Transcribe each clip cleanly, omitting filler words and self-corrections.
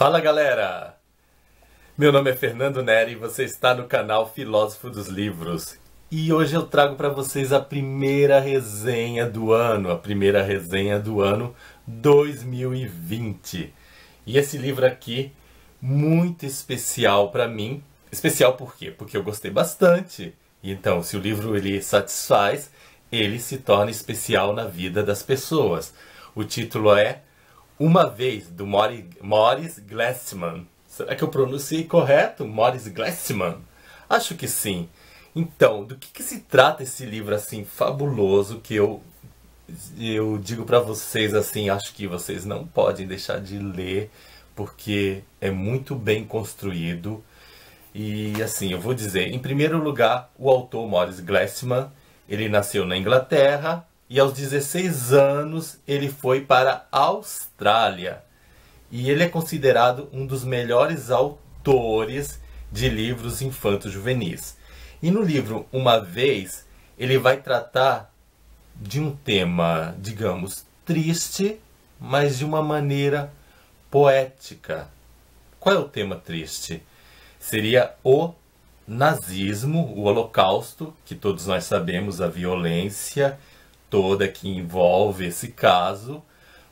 Fala galera! Meu nome é Fernando Neri e você está no canal Filósofo dos Livros. E hoje eu trago para vocês a primeira resenha do ano 2020. E esse livro aqui, muito especial para mim. Especial por quê? Porque eu gostei bastante. Então, se o livro ele satisfaz, ele se torna especial na vida das pessoas. O título é Uma Vez, do Morris Glassman. Será que eu pronunciei correto? Morris Glassman? Acho que sim. Então, do que se trata esse livro assim fabuloso que eu digo para vocês assim, acho que vocês não podem deixar de ler porque é muito bem construído. E assim, eu vou dizer, em primeiro lugar, o autor Morris Glassman, ele nasceu na Inglaterra e aos 16 anos ele foi para a Austrália. E ele é considerado um dos melhores autores de livros infanto-juvenis. E no livro Uma Vez, ele vai tratar de um tema, digamos, triste, mas de uma maneira poética. Qual é o tema triste? Seria o nazismo, o Holocausto, que todos nós sabemos, a violência toda que envolve esse caso,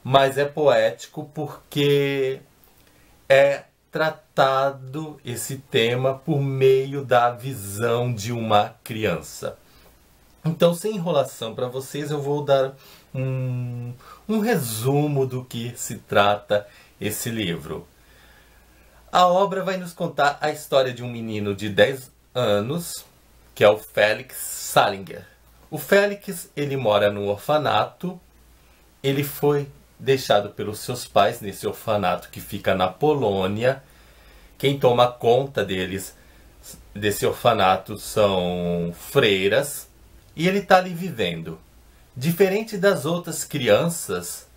mas é poético porque é tratado esse tema por meio da visão de uma criança. Então, sem enrolação para vocês, eu vou dar um resumo do que se trata esse livro. A obra vai nos contar a história de um menino de 10 anos, que é o Felix Salinger. O Félix, ele mora num orfanato, ele foi deixado pelos seus pais nesse orfanato que fica na Polônia. Quem toma conta desse orfanato são freiras, e ele está ali vivendo. Diferente das outras crianças,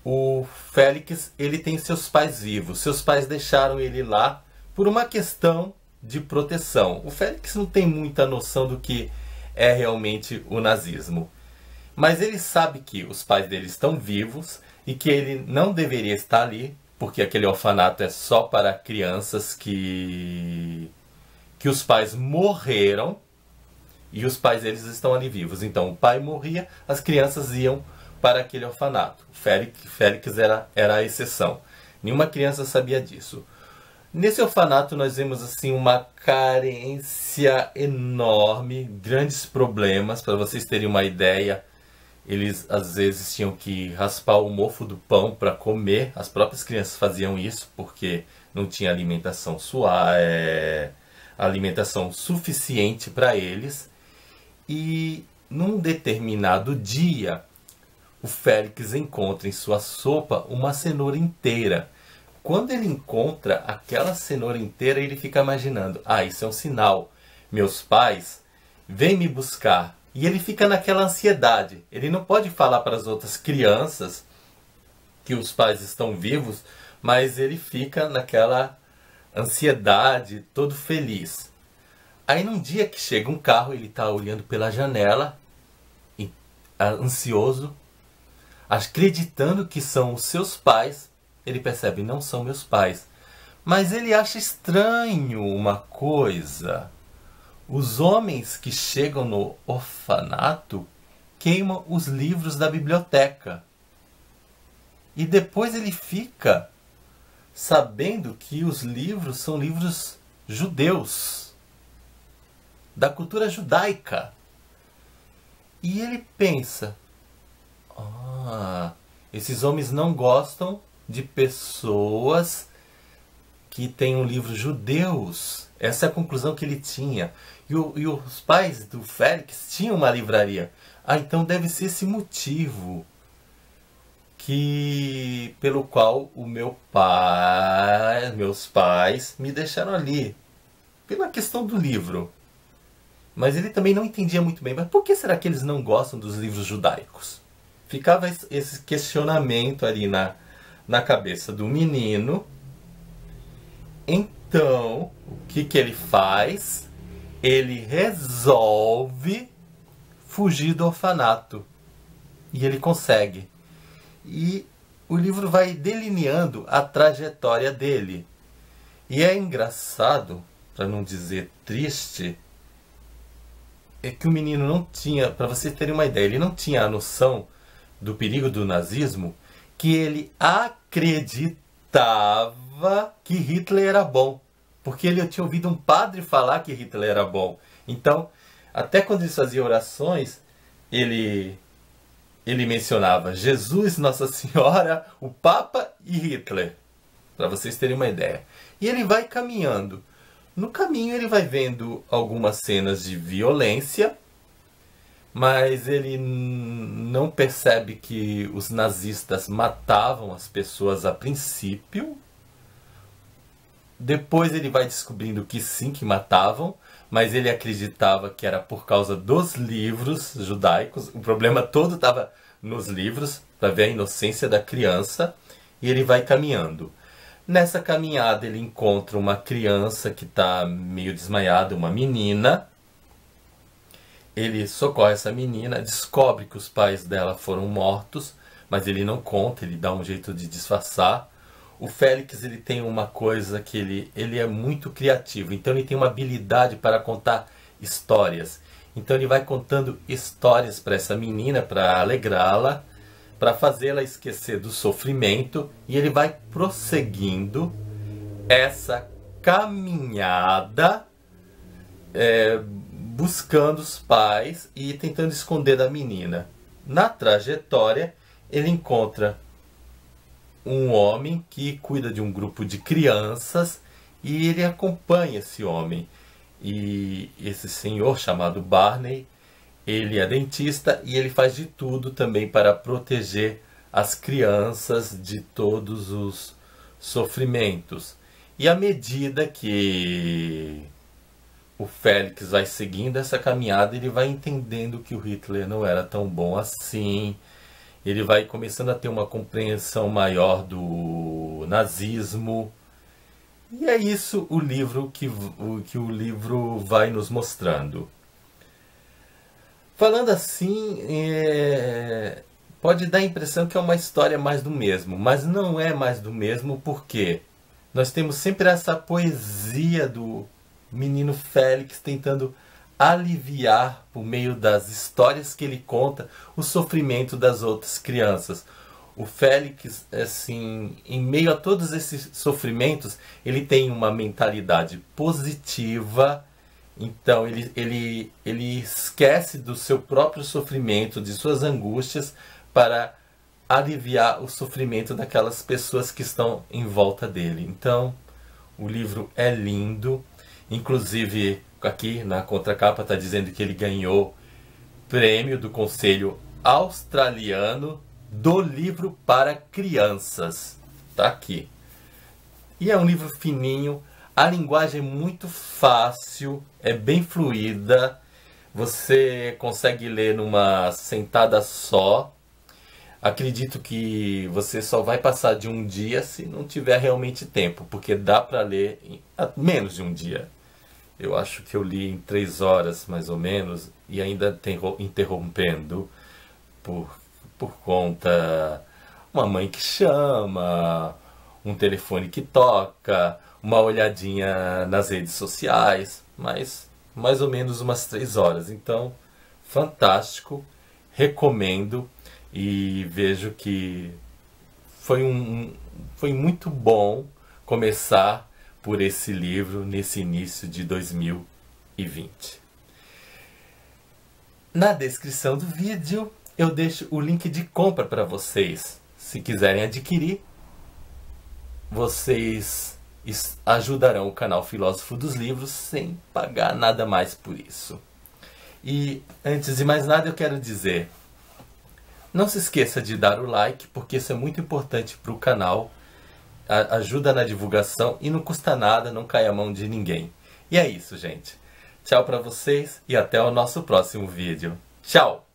o Félix, ele tem seus pais vivos. Seus pais deixaram ele lá por uma questão de proteção. O Félix não tem muita noção do que é realmente o nazismo. Mas ele sabe que os pais dele estão vivos e que ele não deveria estar ali, porque aquele orfanato é só para crianças que os pais morreram e os pais deles estão ali vivos. Então o pai morria, as crianças iam para aquele orfanato. Félix era a exceção. Nenhuma criança sabia disso. Nesse orfanato nós vemos assim uma carência enorme, grandes problemas. Para vocês terem uma ideia, eles às vezes tinham que raspar o mofo do pão para comer. As próprias crianças faziam isso porque não tinha alimentação suficiente para eles. E num determinado dia, o Félix encontra em sua sopa uma cenoura inteira. Quando ele encontra aquela cenoura inteira, ele fica imaginando: isso é um sinal. Meus pais vêm me buscar. E ele fica naquela ansiedade. Ele não pode falar para as outras crianças que os pais estão vivos, mas ele fica naquela ansiedade, todo feliz. Aí num dia que chega um carro, ele está olhando pela janela, ansioso, acreditando que são os seus pais. Ele percebe: não são meus pais. Mas ele acha estranho uma coisa. Os homens que chegam no orfanato queimam os livros da biblioteca. E depois ele fica sabendo que os livros são livros judeus, da cultura judaica. E ele pensa: esses homens não gostam de pessoas que tenham livros judeus. Essa é a conclusão que ele tinha. E os pais do Félix tinham uma livraria. Então deve ser esse motivo pelo qual meus pais me deixaram ali. Pela questão do livro. Mas ele também não entendia muito bem. Mas por que será que eles não gostam dos livros judaicos? Ficava esse questionamento ali na cabeça do menino. Então, o que ele faz? Ele resolve fugir do orfanato. E ele consegue. E o livro vai delineando a trajetória dele. E é engraçado, para não dizer triste, é que o menino não tinha, para vocês terem uma ideia, ele não tinha a noção do perigo do nazismo, que ele acreditava que Hitler era bom. Porque ele tinha ouvido um padre falar que Hitler era bom. Então, até quando eles faziam orações, ele mencionava Jesus, Nossa Senhora, o Papa e Hitler. Para vocês terem uma ideia. E ele vai caminhando. No caminho ele vai vendo algumas cenas de violência, mas ele não percebe que os nazistas matavam as pessoas a princípio. Depois ele vai descobrindo que sim, que matavam, mas ele acreditava que era por causa dos livros judaicos. O problema todo estava nos livros, para ver a inocência da criança, e ele vai caminhando. Nessa caminhada ele encontra uma criança que está meio desmaiada, uma menina. Ele socorre essa menina, descobre que os pais dela foram mortos, mas ele não conta, ele dá um jeito de disfarçar. O Félix, ele tem uma coisa que ele é muito criativo, então ele tem uma habilidade para contar histórias. Então ele vai contando histórias para essa menina, para alegrá-la, para fazê-la esquecer do sofrimento, e ele vai prosseguindo essa caminhada, buscando os pais e tentando esconder da menina. Na trajetória, ele encontra um homem que cuida de um grupo de crianças e ele acompanha esse homem. E esse senhor chamado Barney, ele é dentista e ele faz de tudo também para proteger as crianças de todos os sofrimentos. E à medida que o Félix vai seguindo essa caminhada, ele vai entendendo que o Hitler não era tão bom assim. Ele vai começando a ter uma compreensão maior do nazismo. E é isso o livro que o livro vai nos mostrando. Falando assim, pode dar a impressão que é uma história mais do mesmo, mas não é mais do mesmo, porque nós temos sempre essa poesia do menino Félix tentando aliviar, por meio das histórias que ele conta, o sofrimento das outras crianças. O Félix, assim, em meio a todos esses sofrimentos, ele tem uma mentalidade positiva. Então ele esquece do seu próprio sofrimento, de suas angústias, para aliviar o sofrimento daquelas pessoas que estão em volta dele. Então, o livro é lindo. Inclusive, aqui na contracapa está dizendo que ele ganhou prêmio do Conselho Australiano do Livro para Crianças. Tá aqui. E é um livro fininho. A linguagem é muito fácil, é bem fluida, você consegue ler numa sentada só. Acredito que você só vai passar de um dia se não tiver realmente tempo, porque dá para ler em menos de um dia. Eu acho que eu li em 3 horas, mais ou menos, e ainda interrompendo por conta uma mãe que chama, um telefone que toca, uma olhadinha nas redes sociais, mas mais ou menos umas 3 horas. Então, fantástico, recomendo e vejo que foi muito bom começar por esse livro nesse início de 2020. Na descrição do vídeo eu deixo o link de compra para vocês. Se quiserem adquirir, vocês ajudarão o canal Filósofo dos Livros sem pagar nada mais por isso. E antes de mais nada eu quero dizer, não se esqueça de dar o like, porque isso é muito importante para o canal, ajuda na divulgação e não custa nada, não cai a mão de ninguém. E é isso, gente. Tchau para vocês e até o nosso próximo vídeo. Tchau!